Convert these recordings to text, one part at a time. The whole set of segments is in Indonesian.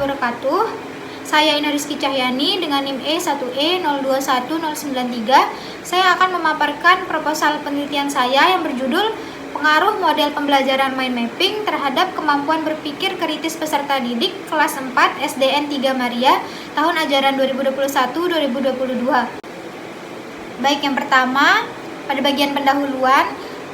wabarakatuh. Saya Ina Rizky Cahyani dengan NIM E1E021093. Saya akan memaparkan proposal penelitian saya yang berjudul Pengaruh Model Pembelajaran Mind Mapping terhadap Kemampuan Berpikir Kritis Peserta Didik Kelas 4 SDN 3 Maria tahun ajaran 2021-2022. Baik, yang pertama, pada bagian pendahuluan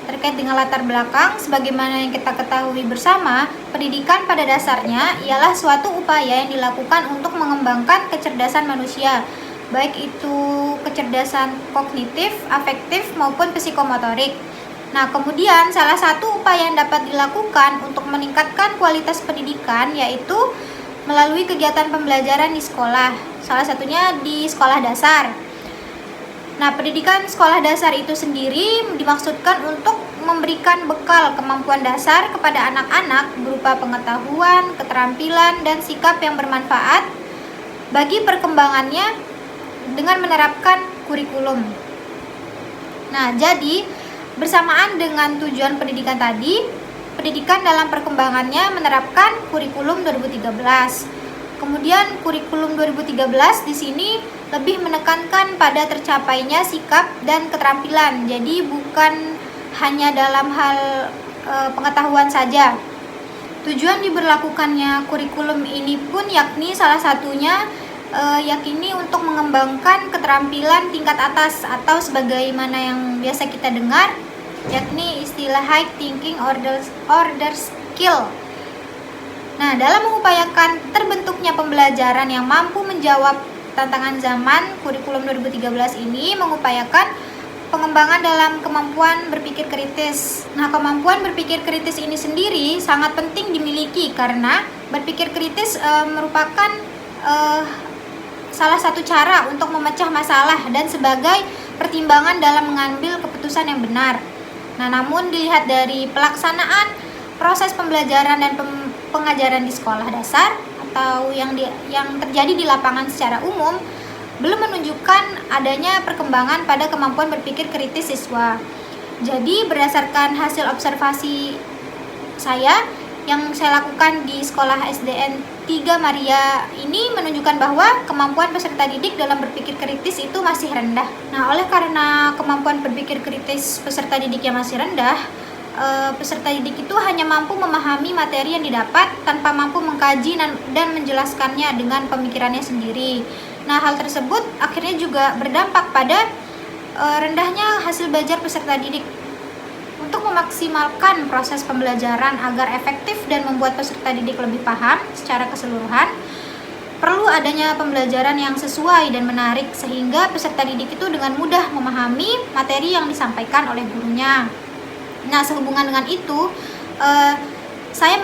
terkait dengan latar belakang, sebagaimana yang kita ketahui bersama, pendidikan pada dasarnya ialah suatu upaya yang dilakukan untuk mengembangkan kecerdasan manusia, baik itu kecerdasan kognitif, afektif, maupun psikomotorik. Nah, kemudian salah satu upaya yang dapat dilakukan untuk meningkatkan kualitas pendidikan yaitu melalui kegiatan pembelajaran di sekolah, salah satunya di sekolah dasar. Nah, pendidikan sekolah dasar itu sendiri dimaksudkan untuk memberikan bekal kemampuan dasar kepada anak-anak berupa pengetahuan, keterampilan, dan sikap yang bermanfaat bagi perkembangannya dengan menerapkan kurikulum. Nah, jadi bersamaan dengan tujuan pendidikan tadi, pendidikan dalam perkembangannya menerapkan kurikulum 2013. Kemudian kurikulum 2013 di sini lebih menekankan pada tercapainya sikap dan keterampilan. Jadi bukan hanya dalam hal pengetahuan saja. Tujuan diberlakukannya kurikulum ini pun yakni salah satunya yakni untuk mengembangkan keterampilan tingkat atas atau sebagaimana yang biasa kita dengar, yakni istilah high thinking order skill. Nah, dalam mengupayakan terbentuknya pembelajaran yang mampu menjawab tantangan zaman, kurikulum 2013 ini mengupayakan pengembangan dalam kemampuan berpikir kritis. Nah, kemampuan berpikir kritis ini sendiri sangat penting dimiliki karena berpikir kritis merupakan salah satu cara untuk memecah masalah dan sebagai pertimbangan dalam mengambil keputusan yang benar. Nah, namun dilihat dari pelaksanaan proses pembelajaran dan pengajaran di sekolah dasar atau yang terjadi di lapangan secara umum belum menunjukkan adanya perkembangan pada kemampuan berpikir kritis siswa. Jadi berdasarkan hasil observasi saya yang saya lakukan di sekolah SDN 3 Maria ini menunjukkan bahwa kemampuan peserta didik dalam berpikir kritis itu masih rendah. Nah, oleh karena kemampuan berpikir kritis peserta didiknya masih rendah, peserta didik itu hanya mampu memahami materi yang didapat tanpa mampu mengkaji dan menjelaskannya dengan pemikirannya sendiri. Nah, hal tersebut akhirnya juga berdampak pada rendahnya hasil belajar peserta didik. Untuk memaksimalkan proses pembelajaran agar efektif dan membuat peserta didik lebih paham secara keseluruhan, perlu adanya pembelajaran yang sesuai dan menarik sehingga peserta didik itu dengan mudah memahami materi yang disampaikan oleh gurunya. Nah, sehubungan dengan itu, saya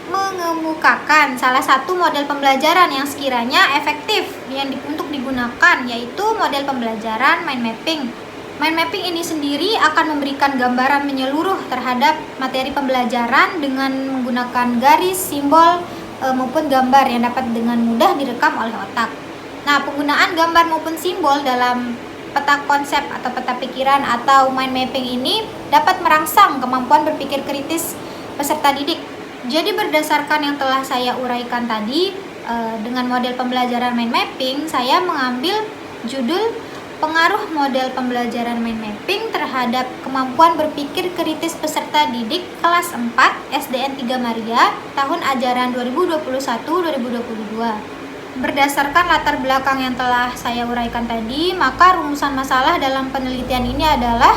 mengemukakan salah satu model pembelajaran yang sekiranya efektif untuk digunakan, yaitu model pembelajaran mind mapping. Mind mapping ini sendiri akan memberikan gambaran menyeluruh terhadap materi pembelajaran dengan menggunakan garis, simbol, maupun gambar yang dapat dengan mudah direkam oleh otak. Nah, penggunaan gambar maupun simbol dalam peta konsep atau peta pikiran atau mind mapping ini dapat merangsang kemampuan berpikir kritis peserta didik. Jadi berdasarkan yang telah saya uraikan tadi, dengan model pembelajaran mind mapping, saya mengambil judul Pengaruh Model Pembelajaran Mind Mapping terhadap Kemampuan Berpikir Kritis Peserta Didik Kelas 4 SDN 3 Maria tahun ajaran 2021-2022. Berdasarkan latar belakang yang telah saya uraikan tadi, maka rumusan masalah dalam penelitian ini adalah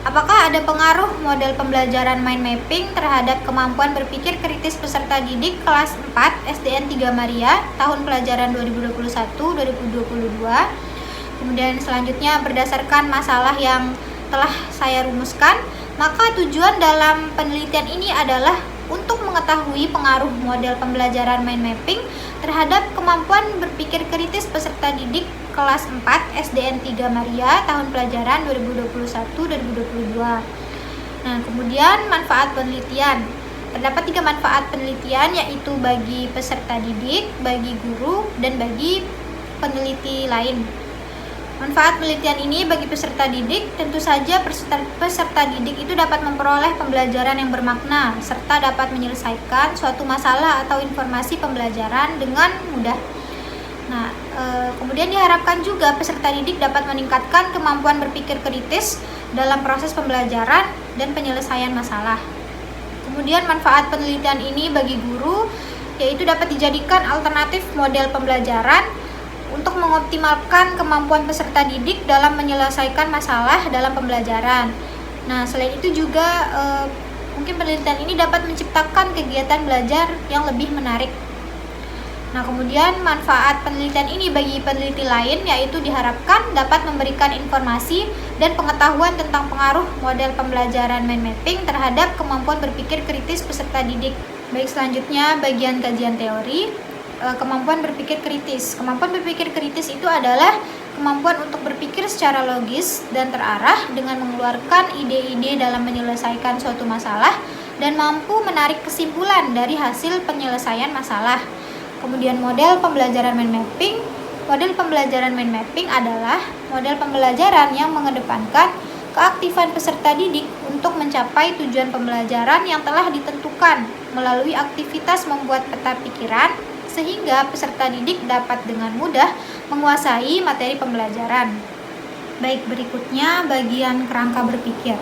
apakah ada pengaruh model pembelajaran mind mapping terhadap kemampuan berpikir kritis peserta didik kelas 4 SDN 3 Maria tahun pelajaran 2021-2022. Kemudian selanjutnya berdasarkan masalah yang telah saya rumuskan, maka tujuan dalam penelitian ini adalah untuk mengetahui pengaruh model pembelajaran mind mapping terhadap kemampuan berpikir kritis peserta didik kelas 4 SDN 3 Maria tahun pelajaran 2021-2022. Nah, kemudian manfaat penelitian. Terdapat 3 manfaat penelitian, yaitu bagi peserta didik, bagi guru, dan bagi peneliti lain. Manfaat penelitian ini bagi peserta didik, tentu saja peserta didik itu dapat memperoleh pembelajaran yang bermakna, serta dapat menyelesaikan suatu masalah atau informasi pembelajaran dengan mudah. Nah, kemudian diharapkan juga peserta didik dapat meningkatkan kemampuan berpikir kritis dalam proses pembelajaran dan penyelesaian masalah. Kemudian manfaat penelitian ini bagi guru, yaitu dapat dijadikan alternatif model pembelajaran untuk mengoptimalkan kemampuan peserta didik dalam menyelesaikan masalah dalam pembelajaran. Nah, selain itu juga mungkin penelitian ini dapat menciptakan kegiatan belajar yang lebih menarik. Nah, kemudian manfaat penelitian ini bagi peneliti lain, yaitu diharapkan dapat memberikan informasi dan pengetahuan tentang pengaruh model pembelajaran mind mapping terhadap kemampuan berpikir kritis peserta didik. Baik, selanjutnya bagian kajian teori. Kemampuan berpikir kritis. Kemampuan berpikir kritis itu adalah kemampuan untuk berpikir secara logis dan terarah dengan mengeluarkan ide-ide dalam menyelesaikan suatu masalah dan mampu menarik kesimpulan dari hasil penyelesaian masalah. Kemudian model pembelajaran mind mapping. Model pembelajaran mind mapping adalah model pembelajaran yang mengedepankan keaktifan peserta didik untuk mencapai tujuan pembelajaran yang telah ditentukan melalui aktivitas membuat peta pikiran, sehingga peserta didik dapat dengan mudah menguasai materi pembelajaran. Baik, berikutnya bagian kerangka berpikir.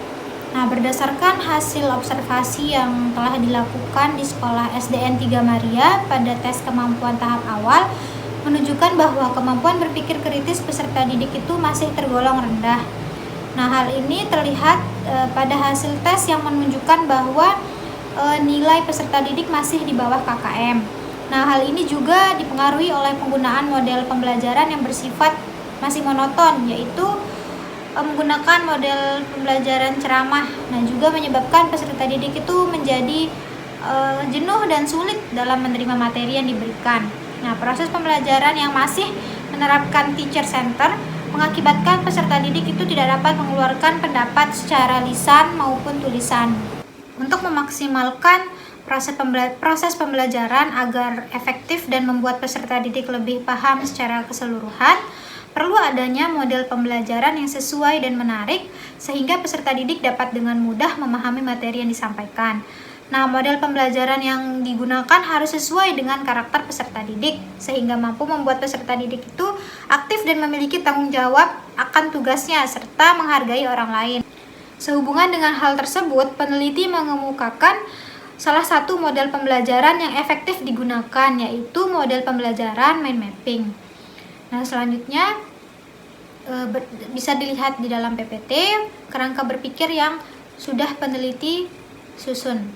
Nah, berdasarkan hasil observasi yang telah dilakukan di sekolah SDN 3 Maria pada tes kemampuan tahap awal, menunjukkan bahwa kemampuan berpikir kritis peserta didik itu masih tergolong rendah. Nah, hal ini terlihat pada hasil tes yang menunjukkan bahwa nilai peserta didik masih di bawah KKM. Nah, hal ini juga dipengaruhi oleh penggunaan model pembelajaran yang bersifat masih monoton, yaitu menggunakan model pembelajaran ceramah. Nah, juga menyebabkan peserta didik itu menjadi jenuh dan sulit dalam menerima materi yang diberikan. Nah, proses pembelajaran yang masih menerapkan teacher center mengakibatkan peserta didik itu tidak dapat mengeluarkan pendapat secara lisan maupun tulisan. Untuk memaksimalkan proses pembelajaran agar efektif dan membuat peserta didik lebih paham secara keseluruhan, perlu adanya model pembelajaran yang sesuai dan menarik sehingga peserta didik dapat dengan mudah memahami materi yang disampaikan. Nah, model pembelajaran yang digunakan harus sesuai dengan karakter peserta didik sehingga mampu membuat peserta didik itu aktif dan memiliki tanggung jawab akan tugasnya serta menghargai orang lain. Sehubungan dengan hal tersebut, peneliti mengemukakan salah satu model pembelajaran yang efektif digunakan, yaitu model pembelajaran mind mapping. Nah, selanjutnya bisa dilihat di dalam PPT kerangka berpikir yang sudah peneliti susun.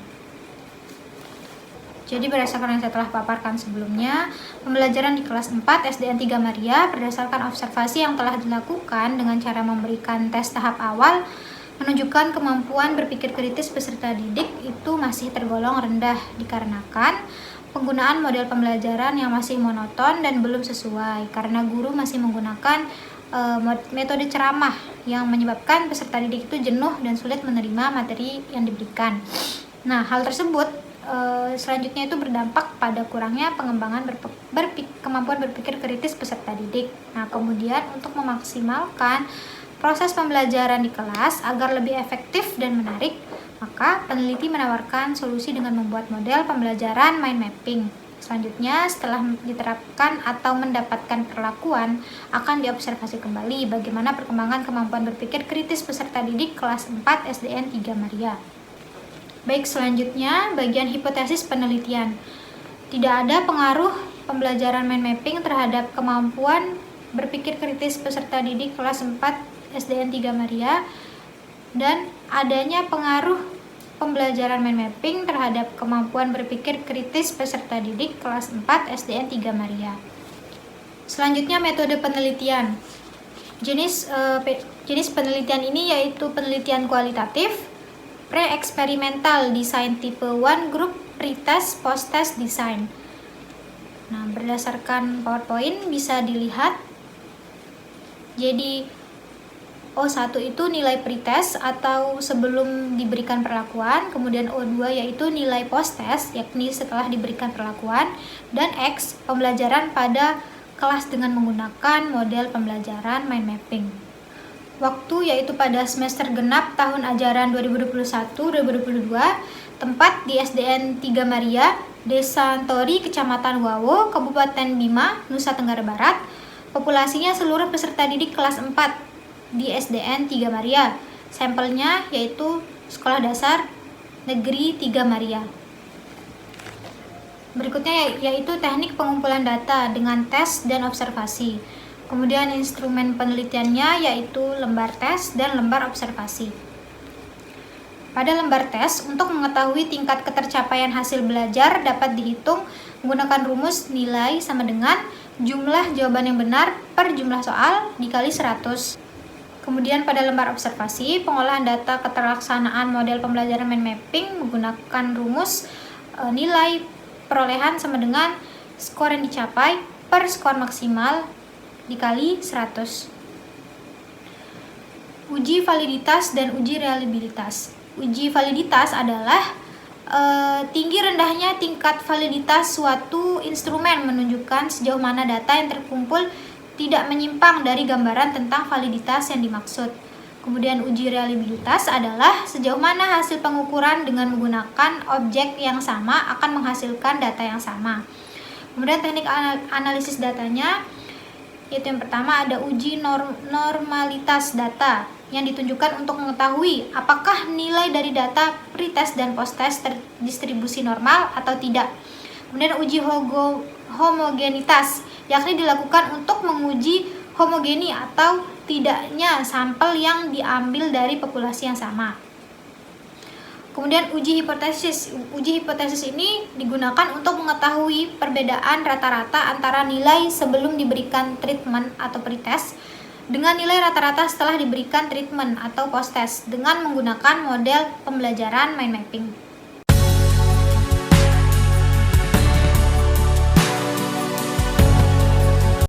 Jadi berdasarkan yang saya telah paparkan sebelumnya, pembelajaran di kelas 4 SDN 3 Maria berdasarkan observasi yang telah dilakukan dengan cara memberikan tes tahap awal menunjukkan kemampuan berpikir kritis peserta didik itu masih tergolong rendah dikarenakan penggunaan model pembelajaran yang masih monoton dan belum sesuai karena guru masih menggunakan metode ceramah yang menyebabkan peserta didik itu jenuh dan sulit menerima materi yang diberikan. Nah, hal tersebut selanjutnya itu berdampak pada kurangnya pengembangan kemampuan berpikir kritis peserta didik. Nah, kemudian untuk memaksimalkan proses pembelajaran di kelas agar lebih efektif dan menarik, maka peneliti menawarkan solusi dengan membuat model pembelajaran mind mapping. Selanjutnya, setelah diterapkan atau mendapatkan perlakuan, akan diobservasi kembali bagaimana perkembangan kemampuan berpikir kritis peserta didik kelas 4 SDN 3 Maria. Baik, selanjutnya bagian hipotesis penelitian. Tidak ada pengaruh pembelajaran mind mapping terhadap kemampuan berpikir kritis peserta didik kelas 4 SDN 3 Maria dan adanya pengaruh pembelajaran mind mapping terhadap kemampuan berpikir kritis peserta didik kelas 4 SDN 3 Maria. Selanjutnya metode penelitian. Jenis penelitian ini yaitu penelitian kualitatif, pre-eksperimental desain tipe 1 group, pretest, post-test design. Nah, berdasarkan PowerPoint bisa dilihat. Jadi O1 itu nilai pretest atau sebelum diberikan perlakuan, kemudian O2 yaitu nilai post-test yakni setelah diberikan perlakuan, dan X pembelajaran pada kelas dengan menggunakan model pembelajaran mind mapping. Waktu yaitu pada semester genap tahun ajaran 2021-2022, tempat di SDN 3 Maria, Desa Antori, Kecamatan Wawo, Kabupaten Bima, Nusa Tenggara Barat. Populasinya seluruh peserta didik kelas 4 di SDN 3 Maria. Sampelnya yaitu Sekolah Dasar Negeri 3 Maria. Berikutnya yaitu teknik pengumpulan data dengan tes dan observasi. Kemudian instrumen penelitiannya yaitu lembar tes dan lembar observasi. Pada lembar tes, untuk mengetahui tingkat ketercapaian hasil belajar dapat dihitung menggunakan rumus nilai sama dengan jumlah jawaban yang benar per jumlah soal dikali 100. Kemudian pada lembar observasi, pengolahan data keterlaksanaan model pembelajaran mind mapping menggunakan rumus nilai perolehan sama dengan skor yang dicapai per skor maksimal dikali 100. Uji validitas dan uji reliabilitas. Uji validitas adalah tinggi rendahnya tingkat validitas suatu instrumen menunjukkan sejauh mana data yang terkumpul tidak menyimpang dari gambaran tentang validitas yang dimaksud. Kemudian uji reliabilitas adalah sejauh mana hasil pengukuran dengan menggunakan objek yang sama akan menghasilkan data yang sama. Kemudian teknik analisis datanya, yaitu yang pertama ada uji normalitas data yang ditunjukkan untuk mengetahui apakah nilai dari data pretest dan posttest terdistribusi normal atau tidak. Kemudian uji homogenitas, yakni dilakukan untuk menguji homogeni atau tidaknya sampel yang diambil dari populasi yang sama. Kemudian uji hipotesis. Uji hipotesis ini digunakan untuk mengetahui perbedaan rata-rata antara nilai sebelum diberikan treatment atau pretest dengan nilai rata-rata setelah diberikan treatment atau posttest dengan menggunakan model pembelajaran mind mapping.